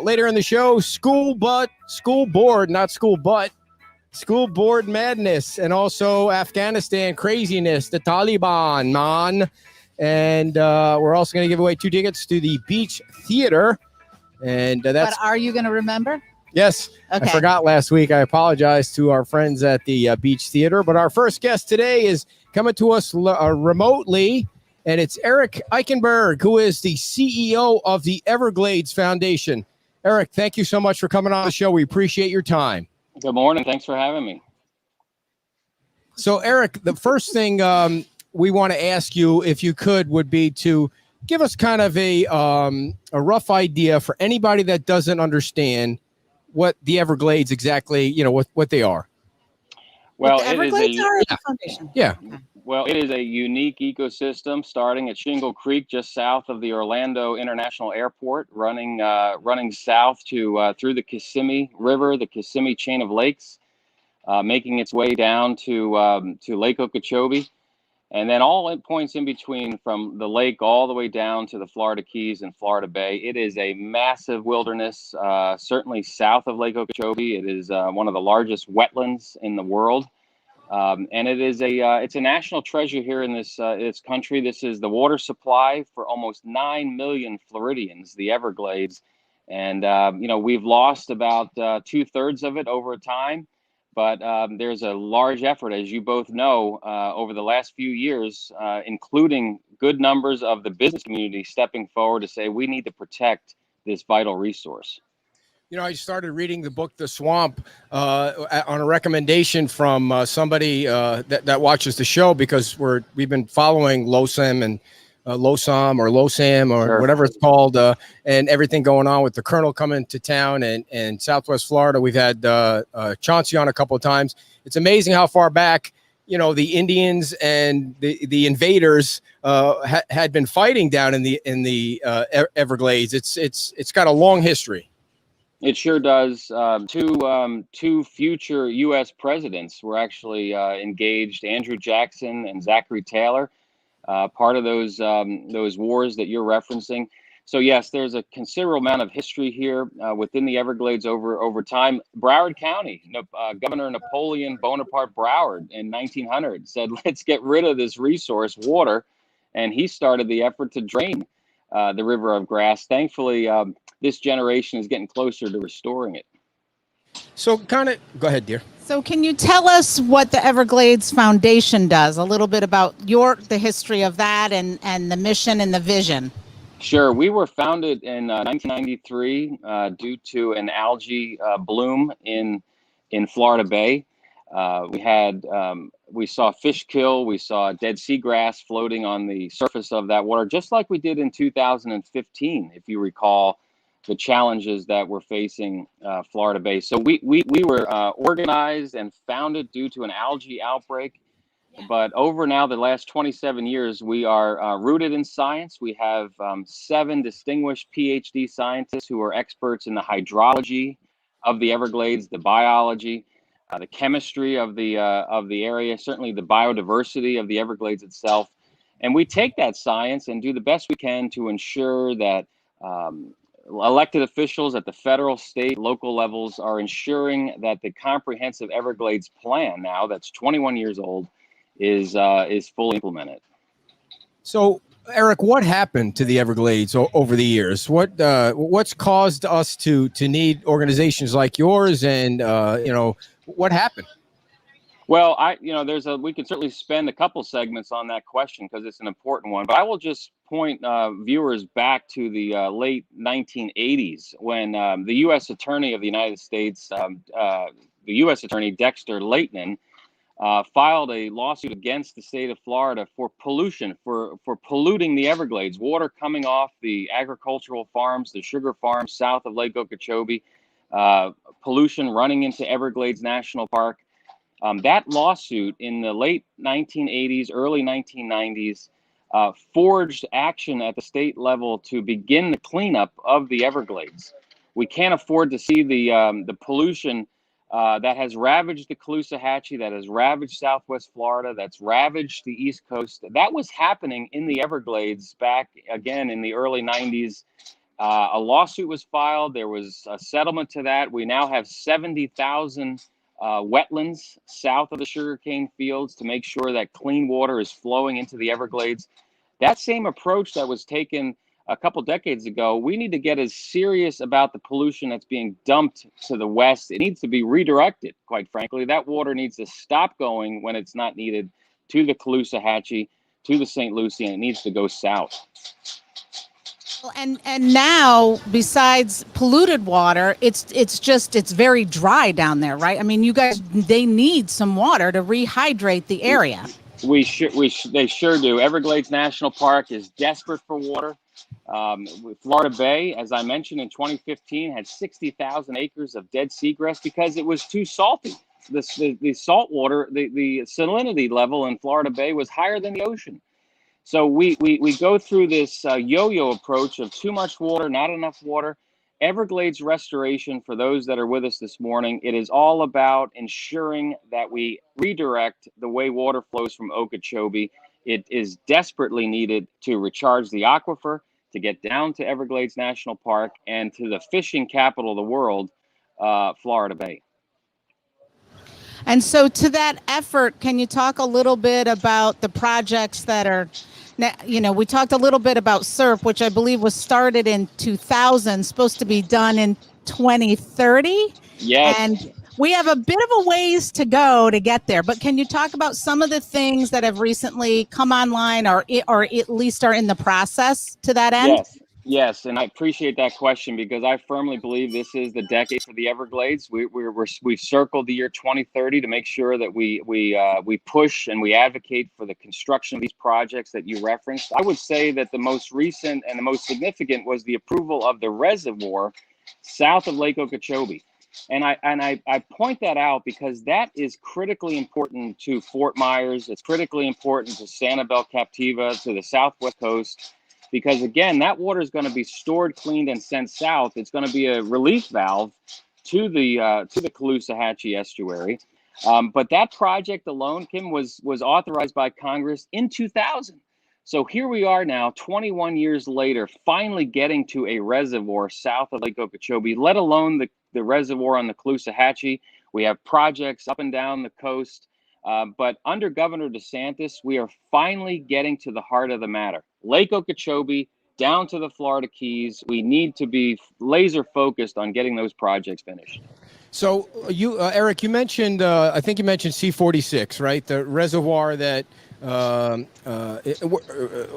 Later in the show, school board madness, and also Afghanistan craziness, the Taliban, man. And we're also going to give away 2 tickets to the Beach Theater. And that's. But are you going to remember? Yes. Okay. I forgot last week. I apologize to our friends at the Beach Theater. But our first guest today is coming to us remotely. And it's Eric Eikenberg, who is the CEO of the Everglades Foundation. Eric, thank you so much for coming on the show. We appreciate your time. Good morning. Thanks for having me. So, Eric, the first thing we want to ask you, if you could, would be to give us kind of a rough idea for anybody that doesn't understand what the Everglades exactly, what they are. Well, the Everglades are a foundation. Yeah. Well, it is a unique ecosystem starting at Shingle Creek, just south of the Orlando International Airport, running south to through the Kissimmee River, the Kissimmee chain of lakes, making its way down to Lake Okeechobee, and then all points in between from the lake all the way down to the Florida Keys and Florida Bay. It is a massive wilderness, certainly south of Lake Okeechobee. It is one of the largest wetlands in the world. And it's a national treasure here in this country. This is the water supply for almost 9 million Floridians, the Everglades. And, we've lost about 2/3 of it over time. But there's a large effort, as you both know, over the last few years, including good numbers of the business community stepping forward to say we need to protect this vital resource. I started reading the book The Swamp on a recommendation from somebody that watches the show, because we've been following Lowsome and Lowsome or Lowsam or Sure. whatever it's called, and everything going on with the Colonel coming to town and Southwest Florida. We've had Chauncey on a couple of times. It's amazing how far back the Indians and the invaders had been fighting down in the Everglades. It's got a long history. It sure does. Two future U.S. presidents were actually engaged, Andrew Jackson and Zachary Taylor, part of those wars that you're referencing. So yes, there's a considerable amount of history here within the Everglades over time. Broward County, Governor Napoleon Bonaparte Broward in 1900 said, "Let's get rid of this resource, water," and he started the effort to drain the River of Grass. Thankfully, this generation is getting closer to restoring it. So go ahead, dear. So can you tell us what the Everglades Foundation does, a little bit about the history of that and the mission and the vision? Sure. We were founded in 1993 due to an algae bloom in Florida Bay. We saw fish kill. We saw dead seagrass floating on the surface of that water, just like we did in 2015, if you recall the challenges that we're facing Florida Bay. So we were organized and founded due to an algae outbreak. But over now the last 27 years, we are rooted in science. We have 7 distinguished PhD scientists who are experts in the hydrology of the Everglades, the biology, the chemistry of the area, certainly the biodiversity of the Everglades itself. And we take that science and do the best we can to ensure that elected officials at the federal, state, local levels are ensuring that the comprehensive Everglades plan, now that's 21 years old, is fully implemented. So, Eric, what happened to the Everglades over the years? What's caused us to need organizations like yours, and what happened? Well, we could certainly spend a couple segments on that question because it's an important one. But I will just point viewers back to the late 1980s when the U.S. Attorney of the United States, the U.S. Attorney Dexter Leighton, filed a lawsuit against the state of Florida for pollution, for polluting the Everglades, water coming off the agricultural farms, the sugar farms south of Lake Okeechobee, pollution running into Everglades National Park. That lawsuit in the late 1980s, early 1990s, forged action at the state level to begin the cleanup of the Everglades. We can't afford to see the pollution that has ravaged the Caloosahatchee, that has ravaged Southwest Florida, that's ravaged the East Coast. That was happening in the Everglades back again in the early 90s A lawsuit was filed. There was a settlement to that. We now have 70,000 wetlands south of the sugarcane fields to make sure that clean water is flowing into the Everglades. That same approach that was taken a couple decades ago, we need to get as serious about the pollution that's being dumped to the west. It needs to be redirected, quite frankly. That water needs to stop going when it's not needed to the Caloosahatchee, to the St. Lucie, and it needs to go south. And now, besides polluted water, it's very dry down there, right? I mean, you guys, they need some water to rehydrate the area. They sure do. Everglades National Park is desperate for water. Florida Bay, as I mentioned, in 2015 had 60,000 acres of dead seagrass because it was too salty. The salt water, the salinity level in Florida Bay was higher than the ocean. So we go through this yo-yo approach of too much water, not enough water. Everglades restoration, for those that are with us this morning, it is all about ensuring that we redirect the way water flows from Okeechobee. It is desperately needed to recharge the aquifer, to get down to Everglades National Park, and to the fishing capital of the world, Florida Bay. And so to that effort, can you talk a little bit about the projects that are, you know, we talked a little bit about SERP, which I believe was started in 2000, supposed to be done in 2030. Yes. And we have a bit of a ways to go to get there. But can you talk about some of the things that have recently come online or at least are in the process to that end? Yes, and I appreciate that question because I firmly believe this is the decade for the Everglades. We've circled the year 2030 to make sure that we push and we advocate for the construction of these projects that you referenced. I would say that the most recent and the most significant was the approval of the reservoir south of Lake Okeechobee. And I point that out because that is critically important to Fort Myers. It's critically important to Sanibel Captiva, to the Southwest Coast. Because again, that water is going to be stored, cleaned, and sent south. It's going to be a relief valve to the Caloosahatchee estuary. But that project alone, Kim, was authorized by Congress in 2000. So here we are now, 21 years later, finally getting to a reservoir south of Lake Okeechobee, let alone the reservoir on the Caloosahatchee. We have projects up and down the coast. But under Governor DeSantis, we are finally getting to the heart of the matter. Lake Okeechobee, down to the Florida Keys, we need to be laser focused on getting those projects finished. So you, Eric, you mentioned, I think you mentioned C46, right? The reservoir that,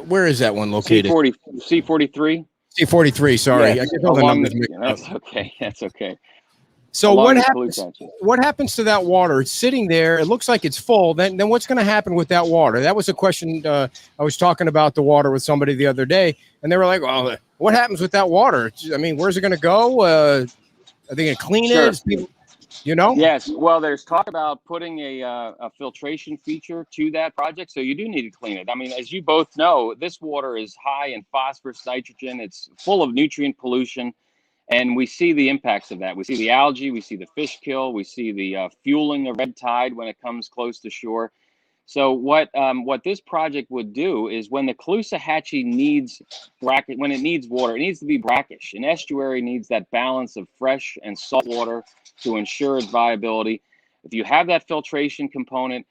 where is that one located? C43. C43, sorry. Yes, I get all the numbers mixed up. that's okay. That's okay. So what happens to that water? It's sitting there. It looks like it's full. Then what's going to happen with that water? That was a question. I was talking about the water with somebody the other day, and they were like, "Well, what happens with that water? I mean, where's it going to go? Are they going to clean it? People, you know?" Yes. Well, there's talk about putting a filtration feature to that project, so you do need to clean it. I mean, as you both know, this water is high in phosphorus, nitrogen. It's full of nutrient pollution. And we see the impacts of that. We see the algae, we see the fish kill, we see the fueling of red tide when it comes close to shore. So what this project would do is when the Caloosahatchee needs when it needs water, it needs to be brackish. An estuary needs that balance of fresh and salt water to ensure its viability. If you have that filtration component,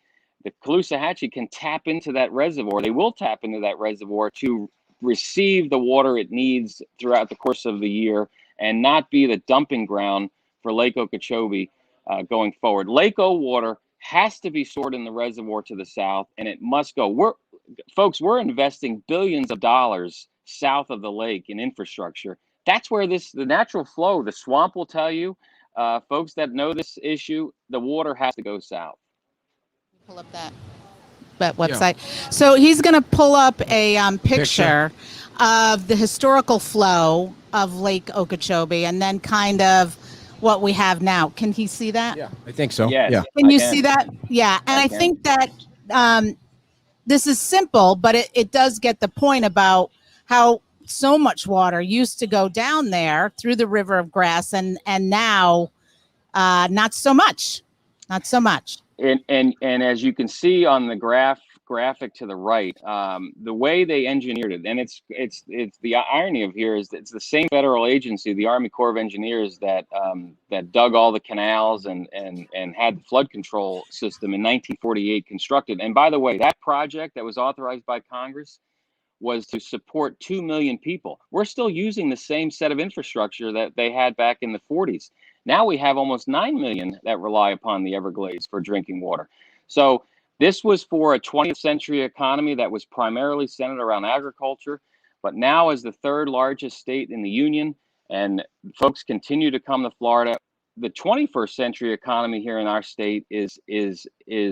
the Caloosahatchee can tap into that reservoir. They will tap into that reservoir to receive the water it needs throughout the course of the year, and not be the dumping ground for Lake Okeechobee going forward. Lake O water has to be stored in the reservoir to the south, and it must go. We're investing billions of dollars south of the lake in infrastructure. That's where the natural flow, the swamp will tell you, folks that know this issue, the water has to go south. Pull up that website. Yeah. So he's going to pull up a picture of the historical flow of Lake Okeechobee and then kind of what we have now. Can he see that? Yeah, I think so. Yes, yeah. Can you see that? Yeah. And I think that this is simple, but it does get the point about how so much water used to go down there through the river of grass and now not so much. Not so much. And as you can see on the graph, graphic to the right, the way they engineered it, and it's the irony of here is that it's the same federal agency, the Army Corps of Engineers, that dug all the canals and had the flood control system in 1948 constructed. And by the way, that project that was authorized by Congress was to support 2 million people. We're still using the same set of infrastructure that they had back in the 40s. Now we have almost 9 million that rely upon the Everglades for drinking water. So this was for a 20th century economy that was primarily centered around agriculture, but now as the third largest state in the union, and folks continue to come to Florida, the 21st century economy here in our state is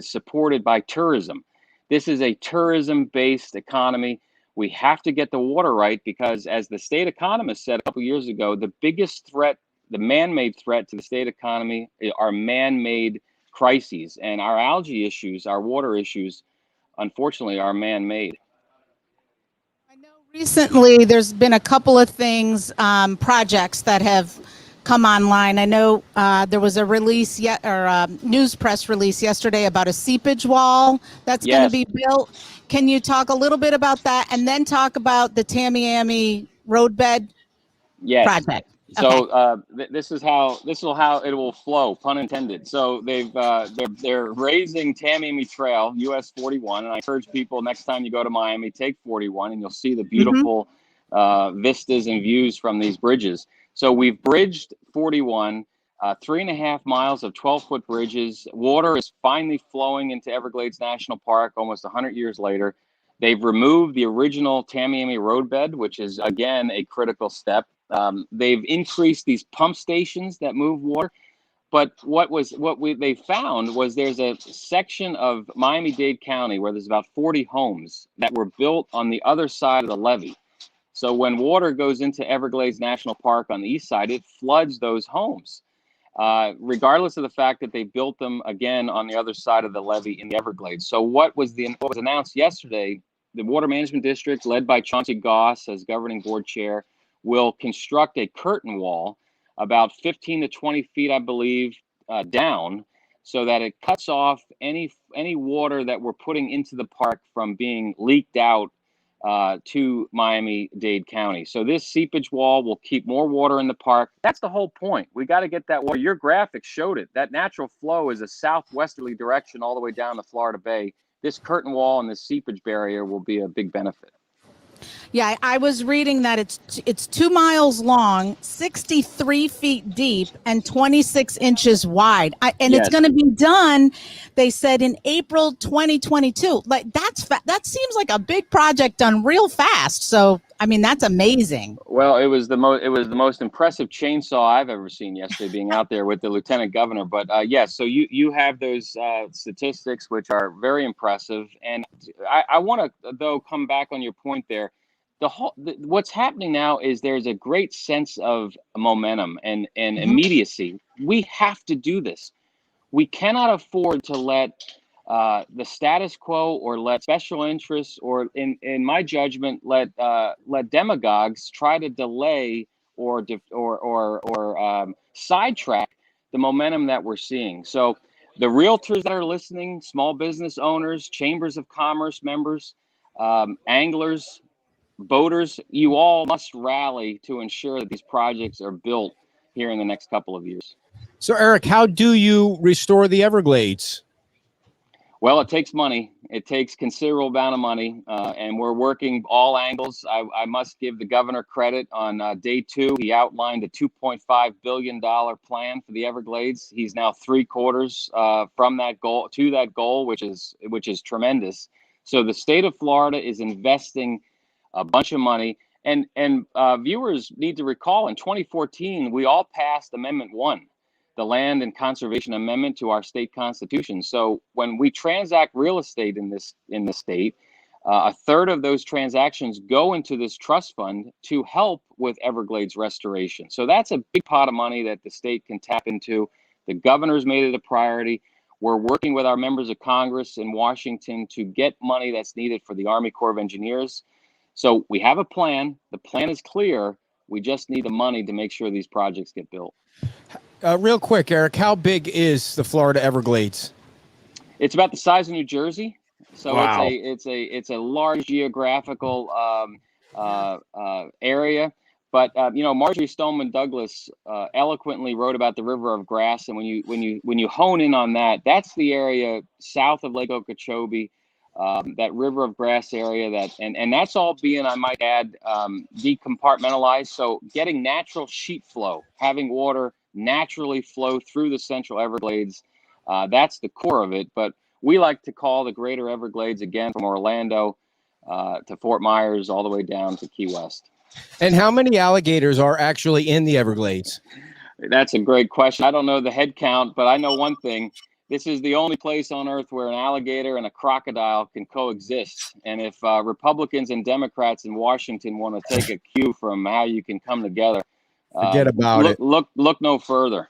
supported by tourism. This is a tourism-based economy. We have to get the water right because, as the state economist said a couple of years ago, the biggest threat, the man-made threat to the state economy are man-made crises. And our algae issues, our water issues, unfortunately, are man-made. I know recently there's been a couple of things, projects that have come online. I know there was a release news press release yesterday about a seepage wall that's going to be built. Can you talk a little bit about that and then talk about the Tamiami roadbed project? So this is how it will flow, pun intended. So they're raising Tamiami Trail, US 41, and I encourage people next time you go to Miami, take 41, and you'll see the beautiful vistas and views from these bridges. So we've bridged 41, 3.5 miles of 12-foot bridges. Water is finally flowing into Everglades National Park almost 100 years later. They've removed the original Tamiami roadbed, which is, again, a critical step. They've increased these pump stations that move water. But they found was there's a section of Miami-Dade County where there's about 40 homes that were built on the other side of the levee. So when water goes into Everglades National Park on the east side, it floods those homes, regardless of the fact that they built them again on the other side of the levee in the Everglades. So what was announced yesterday, the Water Management District, led by Chauncey Goss as governing board chair, will construct a curtain wall about 15 to 20 feet, I believe, down, so that it cuts off any water that we're putting into the park from being leaked out to Miami-Dade County. So this seepage wall will keep more water in the park. That's the whole point. We got to get that water. Your graphics showed it. That natural flow is a southwesterly direction all the way down the Florida Bay. This curtain wall and this seepage barrier will be a big benefit. Yeah, I was reading that it's 2 miles long, 63 feet deep, and 26 inches wide. It's going to be done, they said, in April 2022. Like that seems like a big project done real fast. So I mean, that's amazing. Well, it was the most impressive chainsaw I've ever seen yesterday, being out there with the lieutenant governor. But yes, so you have those statistics, which are very impressive. And I want to, though, come back on your point there. What's happening now is there's a great sense of momentum and immediacy. We have to do this. We cannot afford to let the status quo or let special interests or, in my judgment, let demagogues try to delay or sidetrack the momentum that we're seeing. So the realtors that are listening, small business owners, chambers of commerce members, anglers, boaters, you all must rally to ensure that these projects are built here in the next couple of years. So, Eric, how do you restore the Everglades? Well, it takes money. It takes considerable amount of money, and we're working all angles. I must give the governor credit. On day 2, he outlined a $2.5 billion plan for the Everglades. He's now 3/4 from that goal to that goal, which is tremendous. So the state of Florida is investing a bunch of money, and viewers need to recall in 2014 we all passed Amendment 1, the Land and Conservation Amendment to our state constitution. So when we transact real estate in the state, a third of those transactions go into this trust fund to help with Everglades restoration. So that's a big pot of money that the state can tap into. The governor's made it a priority. We're working with our members of Congress in Washington to get money that's needed for the Army Corps of Engineers. So we have a plan. The plan is clear. We just need the money to make sure these projects get built. Real quick, Eric, how big is the Florida Everglades? It's about the size of New Jersey. So Wow. it's a large geographical area. But Marjorie Stoneman Douglas eloquently wrote about the River of Grass, and when you hone in on that, that's the area south of Lake Okeechobee, that River of Grass area, and that's all being, I might add, decompartmentalized. So getting natural sheet flow, having water naturally flow through the Central Everglades, that's the core of it. But we like to call the Greater Everglades, again, from Orlando to Fort Myers all the way down to Key West. And how many alligators are actually in the Everglades? That's a great question. I don't know the head count, but I know one thing. This is the only place on earth where an alligator and a crocodile can coexist. And if Republicans and Democrats in Washington want to take a cue from how you can come together, Forget about it. Look no further.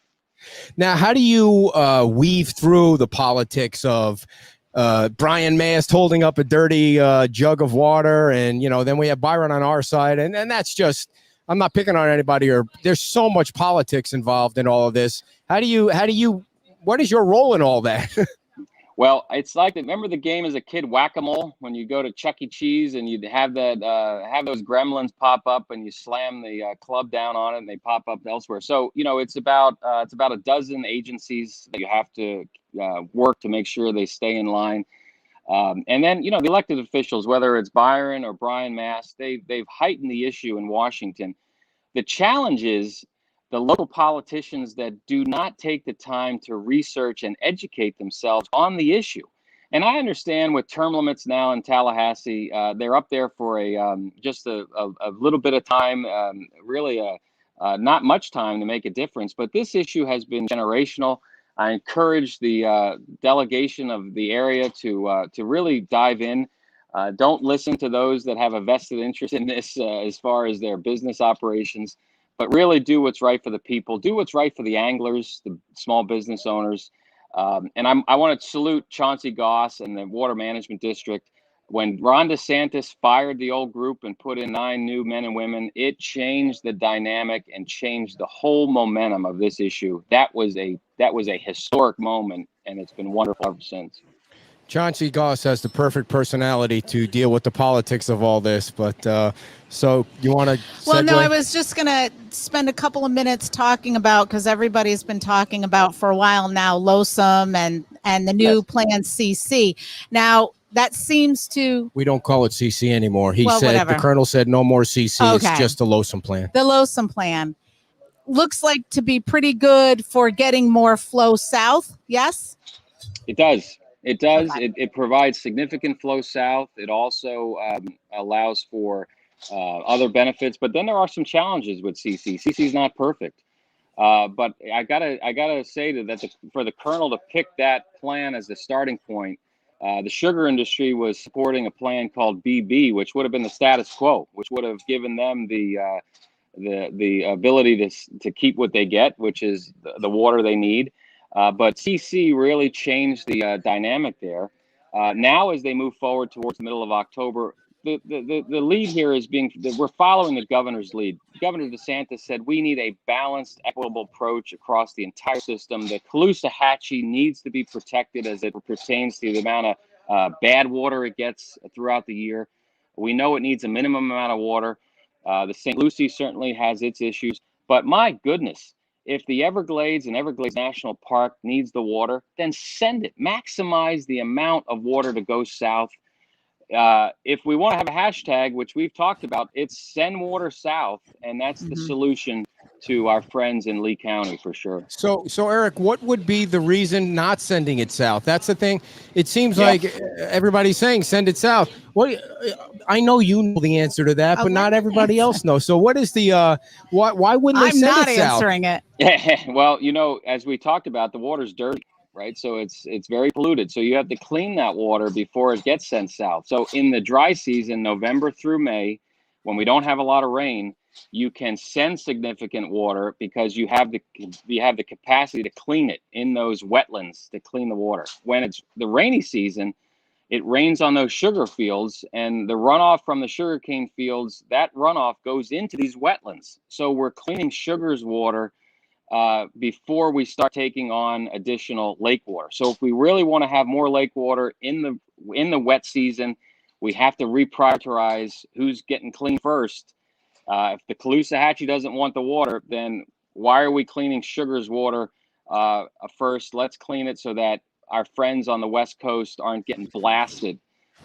Now, how do you weave through the politics of Brian Mast holding up a dirty jug of water, and then we have Byron on our side, and that's just, I'm not picking on anybody, or there's so much politics involved in all of this. What is your role in all that? Well, it's like, remember the game as a kid, Whack-A-Mole, when you go to Chuck E. Cheese and you'd have have those gremlins pop up and you slam the club down on it and they pop up elsewhere. So, it's about a dozen agencies that you have to work to make sure they stay in line. And then, the elected officials, whether it's Byron or Brian Mast, they've heightened the issue in Washington. The challenge is the local politicians that do not take the time to research and educate themselves on the issue. And I understand with term limits now in Tallahassee, they're up there for just a little bit of time, really not much time to make a difference. But this issue has been generational. I encourage the delegation of the area to really dive in. Don't listen to those that have a vested interest in this as far as their business operations, but really do what's right for the people, do what's right for the anglers, the small business owners. And I want to salute Chauncey Goss and the Water Management District. When Ron DeSantis fired the old group and put in 9 new men and women, it changed the dynamic and changed the whole momentum of this issue. That was a historic moment, and it's been wonderful ever since. Chauncey Goss has the perfect personality to deal with the politics of all this, but so you want to Well, no, I was just going to spend a couple of minutes talking about, because everybody's been talking about for a while now, Lowsome and the new Plan CC. Now, that seems to... We don't call it CC anymore. He said, whatever. The colonel said no more CC. Okay. It's just the Lowsome plan. The Lowsome plan looks like to be pretty good for getting more flow south. Yes? It does. It does. Okay. It provides significant flow south. It also allows for other benefits. But then there are some challenges with CC. CC is not perfect. But I gotta say that for the colonel to pick that plan as the starting point, the sugar industry was supporting a plan called BB, which would have been the status quo, which would have given them the ability to keep what they get, which is the water they need. But CC really changed the dynamic there. Now, as they move forward towards the middle of October, the lead here is we're following the governor's lead. Governor DeSantis said we need a balanced, equitable approach across the entire system. The Caloosahatchee needs to be protected as it pertains to the amount of bad water it gets throughout the year. We know it needs a minimum amount of water. The St. Lucie certainly has its issues, but my goodness, if the Everglades and Everglades National Park needs the water, then send it. Maximize the amount of water to go south. If we want to have a hashtag, which we've talked about, it's send water south, and that's the solution to our friends in Lee County for sure. So Eric, what would be the reason not sending it south? That's the thing. It seems like everybody's saying send it south. What? I know you know the answer to that, but not everybody else knows. So what is the why wouldn't they send it south? I'm not answering it. Well, as we talked about, the water's dirty, right? So it's very polluted. So you have to clean that water before it gets sent south. So in the dry season, November through May, when we don't have a lot of rain, you can send significant water because you have the capacity to clean it in those wetlands, to clean the water. When it's the rainy season, it rains on those sugar fields, and the runoff from the sugarcane fields, that runoff goes into these wetlands. So we're cleaning sugar's water before we start taking on additional lake water. So if we really want to have more lake water in the wet season, we have to reprioritize who's getting clean first. If the Caloosahatchee doesn't want the water, then why are we cleaning Sugar's water first? Let's clean it so that our friends on the West Coast aren't getting blasted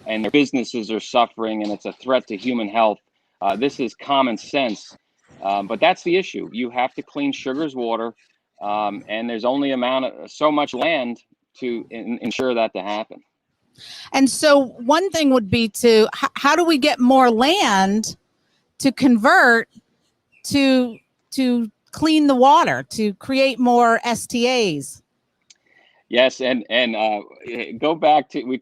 and their businesses are suffering and it's a threat to human health. This is common sense. But that's the issue. You have to clean Sugar's water, and there's only so much land to ensure that to happen. And so one thing would be how do we get more land to convert to clean the water, to create more STAs? Yes, and go back to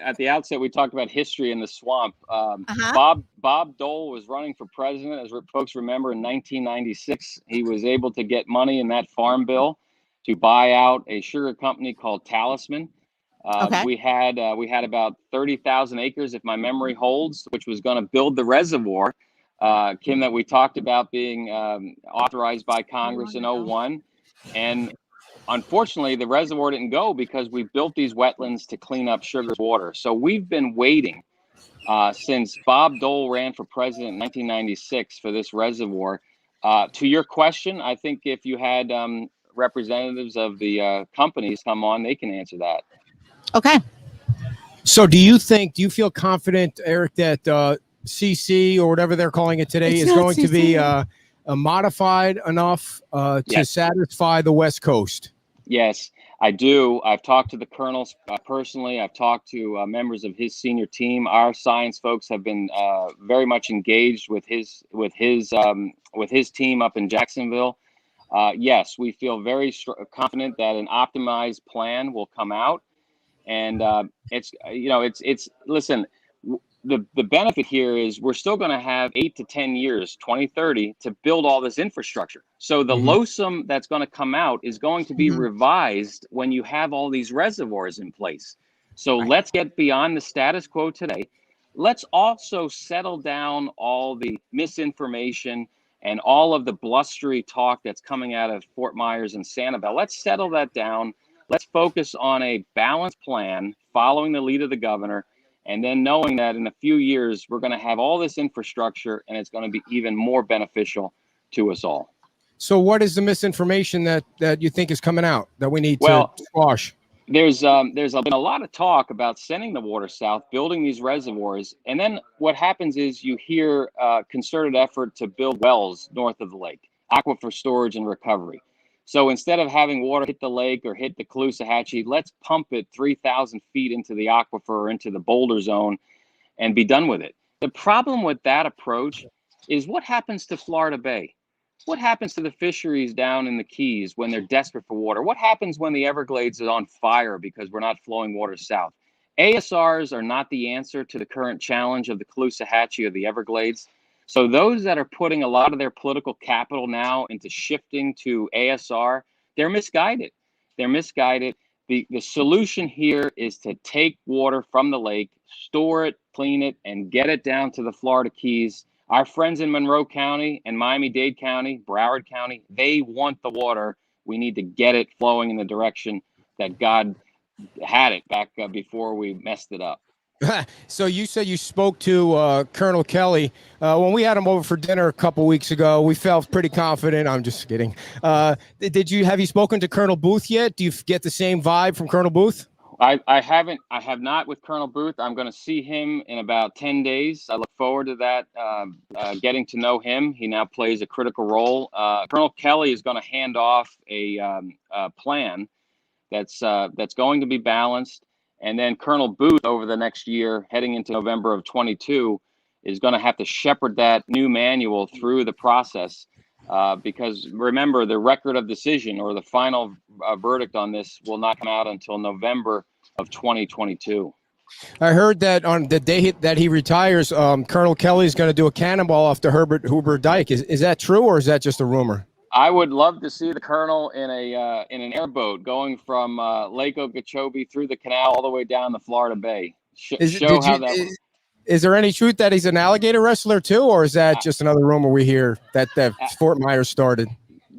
at the outset we talked about history in the swamp. Bob Dole was running for president, as folks remember, in 1996. He was able to get money in that farm bill to buy out a sugar company called Talisman. We had about 30,000 acres, if my memory holds, which was going to build the reservoir, Kim, that we talked about being authorized by Congress in 2001, and unfortunately, the reservoir didn't go because we built these wetlands to clean up Sugar's water. So we've been waiting since Bob Dole ran for president in 1996 for this reservoir. To your question, I think if you had representatives of the companies come on, they can answer that. Okay. So do you feel confident, Eric, that CC or whatever they're calling it today is going to be modified enough to satisfy the West Coast? Yes, I do. I've talked to the colonels personally. I've talked to members of his senior team. Our science folks have been very much engaged with his team up in Jacksonville. Yes, we feel very confident that an optimized plan will come out, and listen. The benefit here is we're still going to have 8 to 10 years, 2030, to build all this infrastructure. So the Lowsome that's going to come out is going to be revised when you have all these reservoirs in place. So let's get beyond the status quo today. Let's also settle down all the misinformation and all of the blustery talk that's coming out of Fort Myers and Sanibel. Let's settle that down. Let's focus on a balanced plan following the lead of the governor, and then knowing that in a few years, we're going to have all this infrastructure and it's going to be even more beneficial to us all. So what is the misinformation that you think is coming out that we need to squash? There's been a lot of talk about sending the water south, building these reservoirs. And then what happens is you hear concerted effort to build wells north of the lake, aquifer storage and recovery. So instead of having water hit the lake or hit the Caloosahatchee, let's pump it 3,000 feet into the aquifer or into the boulder zone and be done with it. The problem with that approach is what happens to Florida Bay? What happens to the fisheries down in the Keys when they're desperate for water? What happens when the Everglades is on fire because we're not flowing water south? ASRs are not the answer to the current challenge of the Caloosahatchee or the Everglades. So those that are putting a lot of their political capital now into shifting to ASR, they're misguided. They're misguided. The solution here is to take water from the lake, store it, clean it, and get it down to the Florida Keys. Our friends in Monroe County and Miami-Dade County, Broward County, they want the water. We need to get it flowing in the direction that God had it back before we messed it up. So you said you spoke to Colonel Kelly. When we had him over for dinner a couple weeks ago, we felt pretty confident. I'm just kidding. Have you spoken to Colonel Booth yet? Do you get the same vibe from Colonel Booth? I haven't. I have not with Colonel Booth. I'm going to see him in about 10 days. I look forward to that, getting to know him. He now plays a critical role. Colonel Kelly is going to hand off a plan that's going to be balanced. And then Colonel Booth, over the next year, heading into November of 22, is going to have to shepherd that new manual through the process. Because remember, the record of decision or the final verdict on this will not come out until November of 2022. I heard that on the day that he retires, Colonel Kelly is going to do a cannonball off the Herbert Hoover Dike. Is that true, or is that just a rumor? I would love to see the colonel in an airboat going from Lake Okeechobee through the canal all the way down to Florida Bay. Is there any truth that he's an alligator wrestler too, or is that just another rumor we hear that Fort Myers started?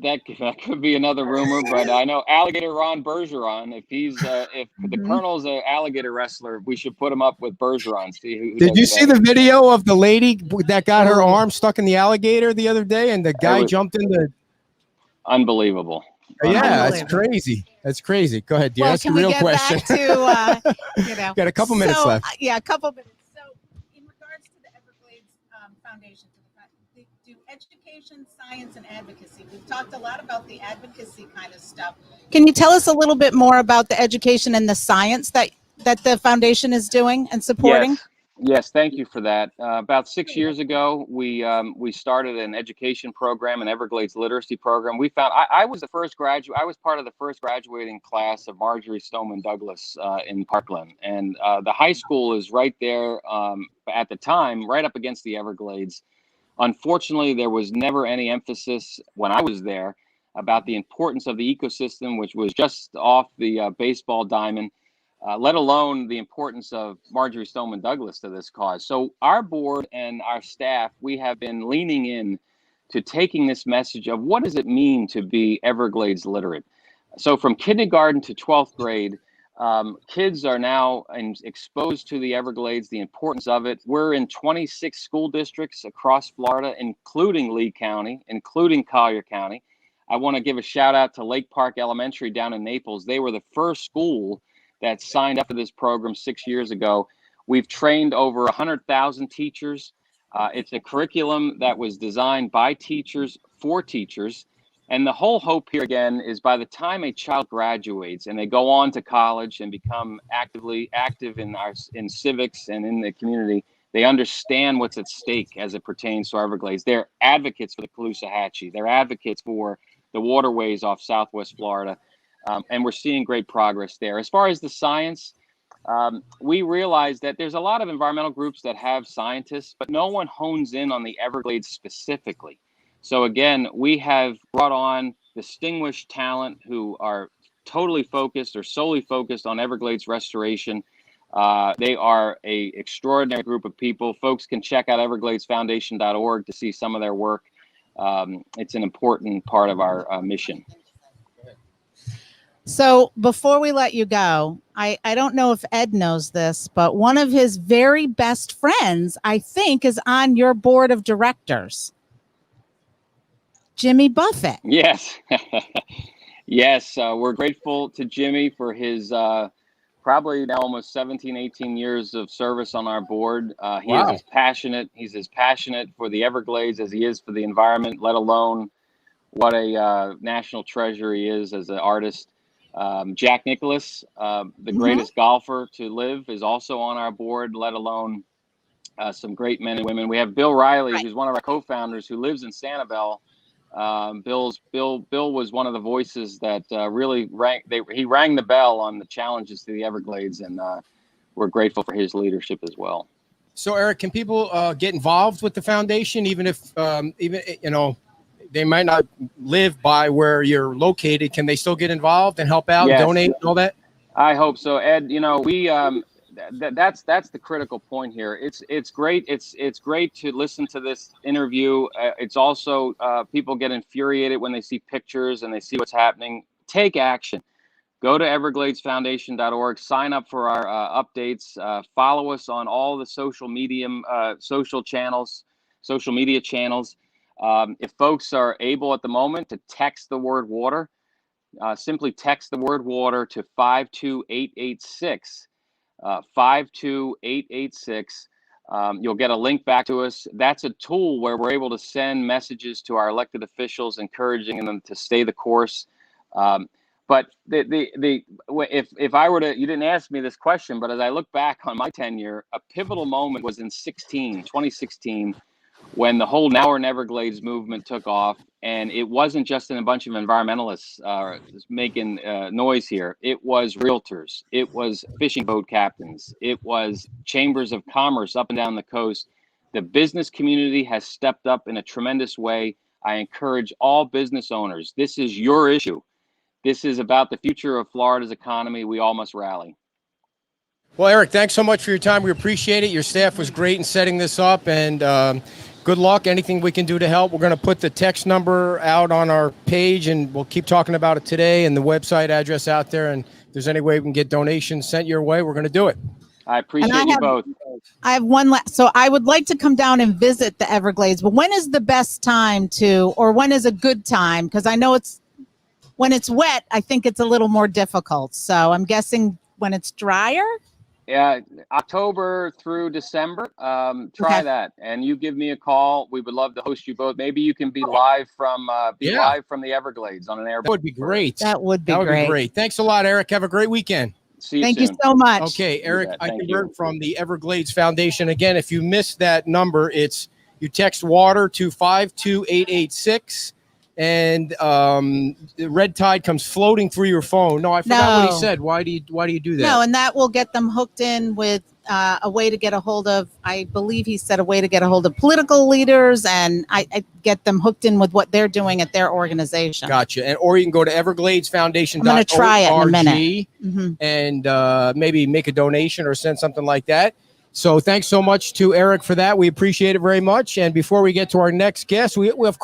that could be another rumor, but I know Alligator Ron Bergeron. If the Colonel's an alligator wrestler, we should put him up with Bergeron. See who Did does you see better. the video of the lady that got her arm stuck in the alligator the other day, and the guy jumped in the? Unbelievable. Yeah, it's crazy. That's crazy. Go ahead, dear. Well, That's can the real we get question. back to Got a couple minutes left. Yeah, a couple minutes. So, in regards to the Everglades Foundation, do education, science, and advocacy. We've talked a lot about the advocacy kind of stuff. Can you tell us a little bit more about the education and the science that the foundation is doing and supporting? Yes, thank you for that. About 6 years ago, we started an education program, an Everglades literacy program. We found I was the first graduate. I was part of the first graduating class of Marjorie Stoneman Douglas in Parkland, and the high school is right there at the time, right up against the Everglades. Unfortunately, there was never any emphasis when I was there about the importance of the ecosystem, which was just off the baseball diamond. Let alone the importance of Marjorie Stoneman Douglas to this cause. So our board and our staff, we have been leaning in to taking this message of what does it mean to be Everglades literate. So from kindergarten to 12th grade, kids are now exposed to the Everglades, the importance of it. We're in 26 school districts across Florida, including Lee County, including Collier County. I want to give a shout out to Lake Park Elementary down in Naples. They were the first school that signed up for this program 6 years ago. We've trained over 100,000 teachers. It's a curriculum that was designed by teachers for teachers. And the whole hope here again is by the time a child graduates and they go on to college and become active in civics and in the community, they understand what's at stake as it pertains to Everglades. They're advocates for the Caloosahatchee. They're advocates for the waterways off Southwest Florida. And we're seeing great progress there. As far as the science, we realize that there's a lot of environmental groups that have scientists, but no one hones in on the Everglades specifically. So again, we have brought on distinguished talent who are totally focused or solely focused on Everglades restoration. They are an extraordinary group of people. Folks can check out evergladesfoundation.org to see some of their work. It's an important part of our mission. So before we let you go, I don't know if Ed knows this, but one of his very best friends, I think, is on your board of directors. Jimmy Buffett. Yes. Yes. We're grateful to Jimmy for his probably now almost 17, 18 years of service on our board. He is as passionate. He's as passionate for the Everglades as he is for the environment, let alone what a national treasure he is as an artist. Jack Nicklaus, the greatest golfer to live, is also on our board, let alone some great men and women. We have Bill Riley, who's one of our co-founders, who lives in Sanibel. Bill was one of the voices that really rang the bell on the challenges to the Everglades, and we're grateful for his leadership as well. So, Eric, can people get involved with the foundation, even if they might not live by where you're located? Can they still get involved and help out, donate, and all that? I hope so, Ed. We that's the critical point here. It's great. It's great to listen to this interview. It's also people get infuriated when they see pictures and they see what's happening. Take action. Go to evergladesfoundation.org. Sign up for our updates. Follow us on all the social media channels. If folks are able at the moment to text the word water, simply text the word water to 52886. 52886. You'll get a link back to us. That's a tool where we're able to send messages to our elected officials, encouraging them to stay the course. But if I were to, you didn't ask me this question, but as I look back on my tenure, a pivotal moment was in 2016, when the whole Now or Never Everglades movement took off. And it wasn't just a bunch of environmentalists making noise here. It was realtors. It was fishing boat captains. It was chambers of commerce up and down the coast. The business community has stepped up in a tremendous way. I encourage all business owners. This is your issue. This is about the future of Florida's economy. We all must rally. Well, Eric, thanks so much for your time. We appreciate it. Your staff was great in setting this up, and good luck. Anything we can do to help. We're going to put the text number out on our page, and we'll keep talking about it today, and the website address out there. And if there's any way we can get donations sent your way, we're going to do it. I appreciate you both. I have one last. So I would like to come down and visit the Everglades, but when is the best time to, or when is a good time? Because I know when it's wet, I think it's a little more difficult. So I'm guessing when it's drier. Yeah, October through December. Try that, and you give me a call. We would love to host you both. Maybe you can be live from live from the Everglades on an airplane. That would be great. That would be great. Thanks a lot, Eric. Have a great weekend. See you Thank soon. you so much. Okay, Eric Eikenberg from the Everglades Foundation. Again, if you missed that number, you text water to 52886, and the red tide comes floating through your phone. No, I forgot what he said. Why do you do that? No, and that will get them hooked in with a way to get a hold of, I believe he said, a way to get a hold of political leaders, and I get them hooked in with what they're doing at their organization. Gotcha. Or you can go to evergladesfoundation.org. I'm going to try it in a minute. And maybe make a donation or send something like that. So thanks so much to Eric for that. We appreciate it very much. And before we get to our next guest, we have